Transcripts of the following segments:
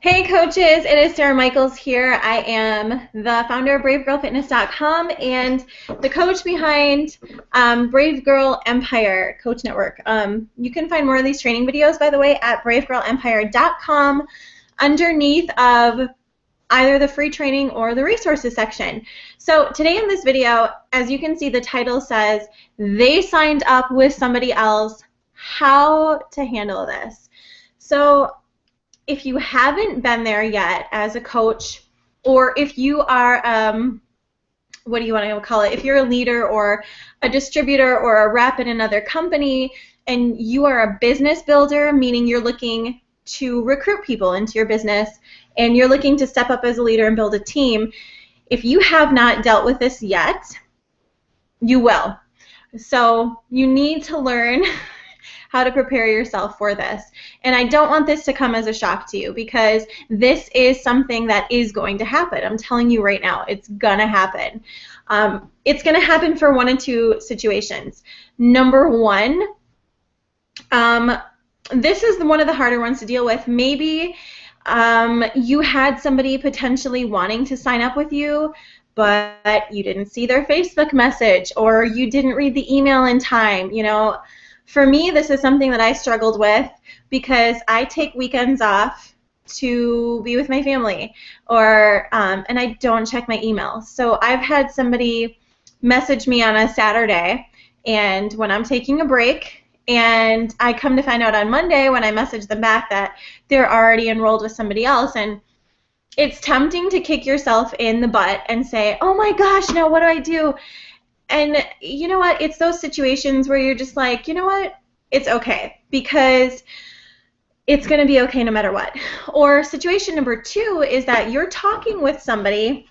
Hey coaches, it is Sarah Michaels here. I am the founder of BraveGirlFitness.com and the coach behind Brave Girl Empire Coach Network. You can find more of these training videos, by the way, at BraveGirlEmpire.com underneath of either the free training or the resources section. So today in this video, as you can see, the title says, they signed up with somebody else, how to handle this. So if you haven't been there yet as a coach, or if you are, what do you want to call it, if you're a leader or a distributor or a rep in another company, and you are a business builder, meaning you're looking to recruit people into your business, and you're looking to step up as a leader and build a team, if you have not dealt with this yet, you will. So you need to learn how to prepare yourself for this. And I don't want this to come as a shock to you, because this is something that is going to happen. I'm telling you right now, it's going to happen. It's going to happen for one of two situations. Number one, this is one of the harder ones to deal with. Maybe you had somebody potentially wanting to sign up with you, but you didn't see their Facebook message, or you didn't read the email in time. You know, for me, this is something that I struggled with, because I take weekends off to be with my family, or and I don't check my email. So I've had somebody message me on a Saturday, and when I'm taking a break, and I come to find out on Monday when I message them back that they're already enrolled with somebody else. And it's tempting to kick yourself in the butt and say, oh my gosh, now what do I do? And you know what? It's those situations where you're just like, you know what? It's okay, because it's going to be okay no matter what. Or situation number two is that you're talking with somebody,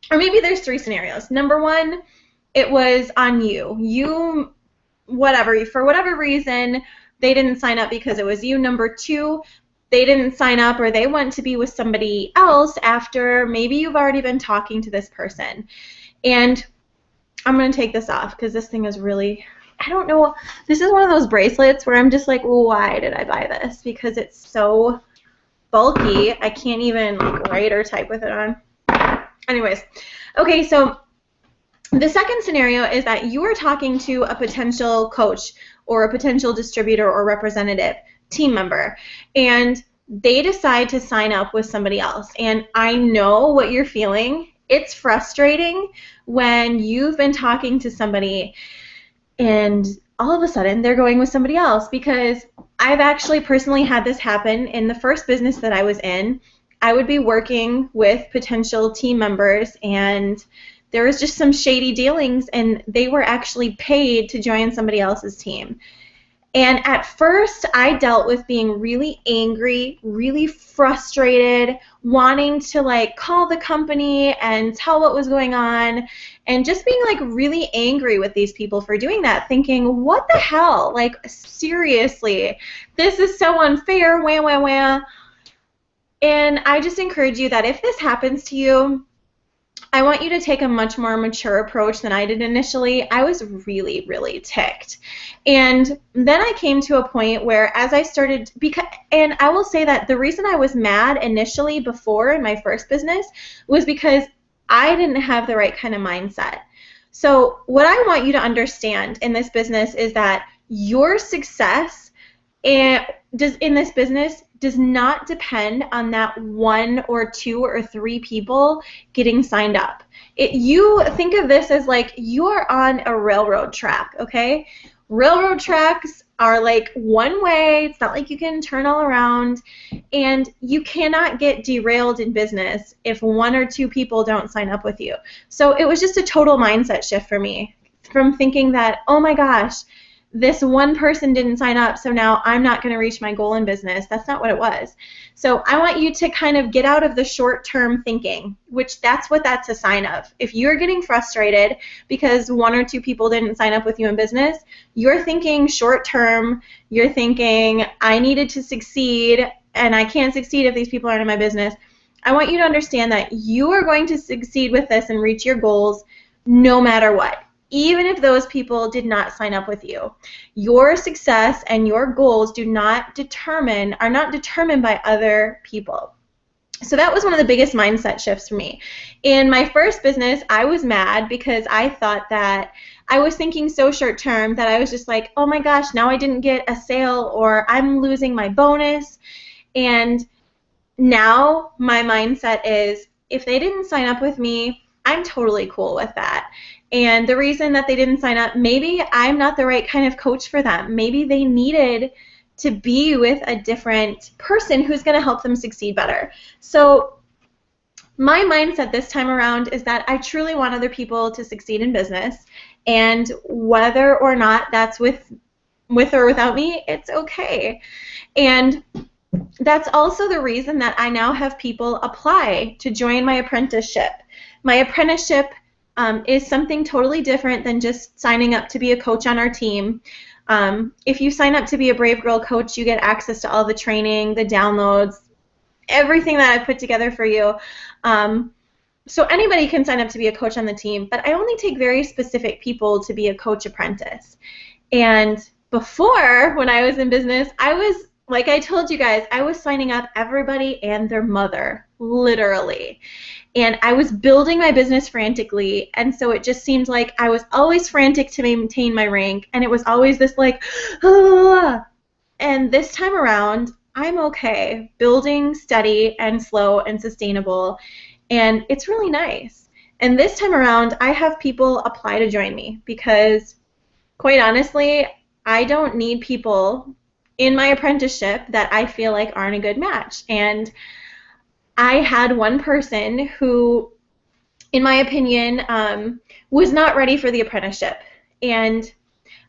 or maybe there's three scenarios. Number one, it was on you. You, whatever, for whatever reason, they didn't sign up because it was you. Number two, they didn't sign up, or they went to be with somebody else after maybe you've already been talking to this person. And I'm going to take this off because this thing is really, I don't know, this is one of those bracelets where I'm just like, why did I buy this? Because it's so bulky, I can't even like write or type with it on. Anyways, okay, so the second scenario is that you are talking to a potential coach or a potential distributor or representative team member, and they decide to sign up with somebody else. And I know what you're feeling. It's frustrating when you've been talking to somebody and all of a sudden they're going with somebody else, because I've actually personally had this happen in the first business that I was in. I would be working with potential team members, and there was just some shady dealings, and they were actually paid to join somebody else's team. And at first, I dealt with being really angry, really frustrated, wanting to like call the company and tell what was going on, and just being like really angry with these people for doing that, thinking, what the hell? Like, seriously, this is so unfair, wah, wah, wah. And I just encourage you that if this happens to you, I want you to take a much more mature approach than I did initially. I was really, really ticked. And then I came to a point where as I started, and I will say that the reason I was mad initially before in my first business was because I didn't have the right kind of mindset. So what I want you to understand in this business is that your success in this business does not depend on that one or two or three people getting signed up. You think of this as like you're on a railroad track, okay? Railroad tracks are like one way. It's not like you can turn all around, and you cannot get derailed in business if one or two people don't sign up with you. So it was just a total mindset shift for me, from thinking that, oh my gosh, this one person didn't sign up, so now I'm not going to reach my goal in business. That's not what it was. So I want you to kind of get out of the short-term thinking, which that's what that's a sign of. If you're getting frustrated because one or two people didn't sign up with you in business, you're thinking short-term. You're thinking, I needed to succeed, and I can't succeed if these people aren't in my business. I want you to understand that you are going to succeed with this and reach your goals no matter what. even if those people did not sign up with you. Your success and your goals are not determined by other people. So that was one of the biggest mindset shifts for me. In my first business, I was mad because I thought that I was thinking so short term that I was just like, oh my gosh, now I didn't get a sale, or I'm losing my bonus. And now my mindset is, if they didn't sign up with me, I'm totally cool with that. And the reason that they didn't sign up, maybe I'm not the right kind of coach for them. Maybe they needed to be with a different person who's going to help them succeed better. So my mindset this time around is that I truly want other people to succeed in business, and whether or not that's with or without me, it's okay. And that's also the reason that I now have people apply to join my apprenticeship. My apprenticeship is something totally different than just signing up to be a coach on our team. If you sign up to be a Brave Girl coach, you get access to all the training, the downloads, everything that I've put together for you. So anybody can sign up to be a coach on the team, but I only take very specific people to be a coach apprentice. And before, when I was in business, I was, like I told you guys, I was signing up everybody and their mother, literally. And I was building my business frantically, and so it just seemed like I was always frantic to maintain my rank, and it was always this like, ah. And this time around, I'm okay building steady and slow and sustainable, and it's really nice. And this time around, I have people apply to join me because, quite honestly, I don't need people in my apprenticeship that I feel like aren't a good match. And I had one person who, in my opinion, was not ready for the apprenticeship. And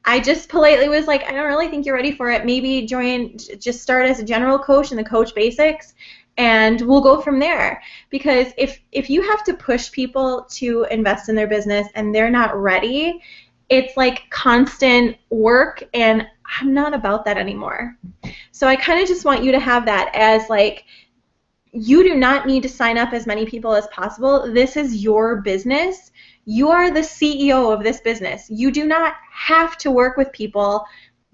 I just politely was like, I don't really think you're ready for it. Maybe just start as a general coach in the coach basics, and we'll go from there. Because if you have to push people to invest in their business and they're not ready, it's like constant work, and I'm not about that anymore. So I kind of just want you to have that as like, you do not need to sign up as many people as possible. This is your business. You are the CEO of this business. You do not have to work with people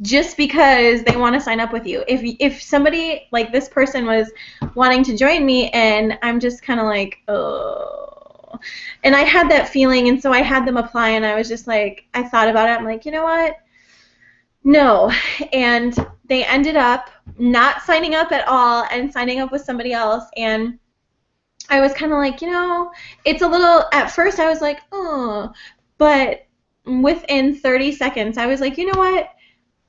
just because they want to sign up with you. If somebody like this person was wanting to join me and I'm just kind of like, oh. And I had that feeling, and so I had them apply, and I was just like, I thought about it. I'm like, you know what? No. And they ended up not signing up at all and signing up with somebody else. And I was kind of like, it's a little, at first I was like, oh, but within 30 seconds I was like, you know what?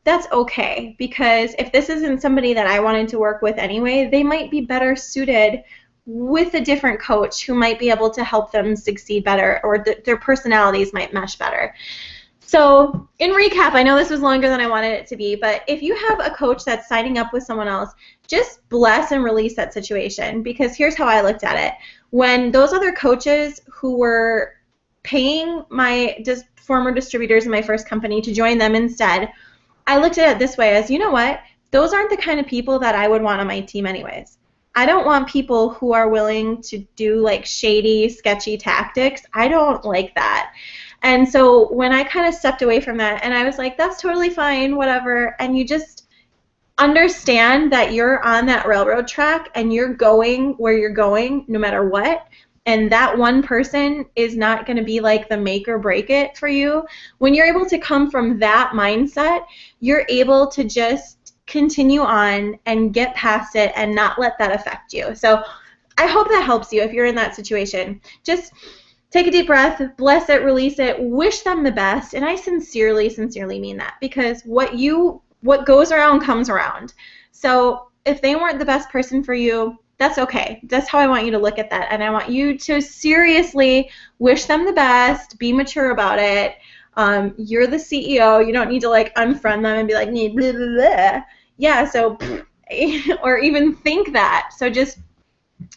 That's okay, because if this isn't somebody that I wanted to work with anyway, they might be better suited with a different coach who might be able to help them succeed better, or their personalities might mesh better. So in recap, I know this was longer than I wanted it to be, but if you have a coach that's signing up with someone else, just bless and release that situation, because here's how I looked at it. When those other coaches who were paying my former distributors in my first company to join them instead, I looked at it this way as, you know what, those aren't the kind of people that I would want on my team anyways. I don't want people who are willing to do like shady, sketchy tactics. I don't like that. And so when I kind of stepped away from that, and I was like, that's totally fine, whatever, and you just understand that you're on that railroad track and you're going where you're going no matter what, and that one person is not going to be like the make or break it for you. When you're able to come from that mindset, you're able to just continue on and get past it and not let that affect you. So I hope that helps you if you're in that situation. Just take a deep breath, bless it, release it, wish them the best, and I sincerely, sincerely mean that, because what goes around comes around. So if they weren't the best person for you, that's okay. That's how I want you to look at that, and I want you to seriously wish them the best, be mature about it. You're the CEO. You don't need to like unfriend them and be like, blah, blah, blah. Yeah, so, or even think that. So just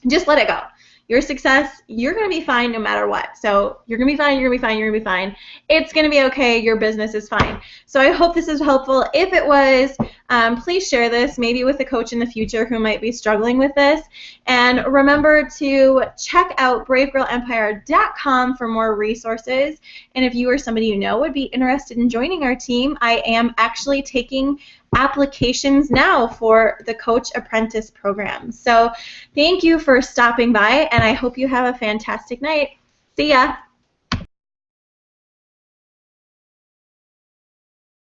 let it go. Your success, you're going to be fine no matter what. So you're going to be fine, you're going to be fine, you're going to be fine. It's going to be okay. Your business is fine. So I hope this is helpful. If it was, please share this maybe with a coach in the future who might be struggling with this. And remember to check out bravegirlempire.com for more resources. And if you or somebody you know would be interested in joining our team, I am actually taking applications now for the Coach Apprentice program. So thank you for stopping by, and I hope you have a fantastic night. See ya.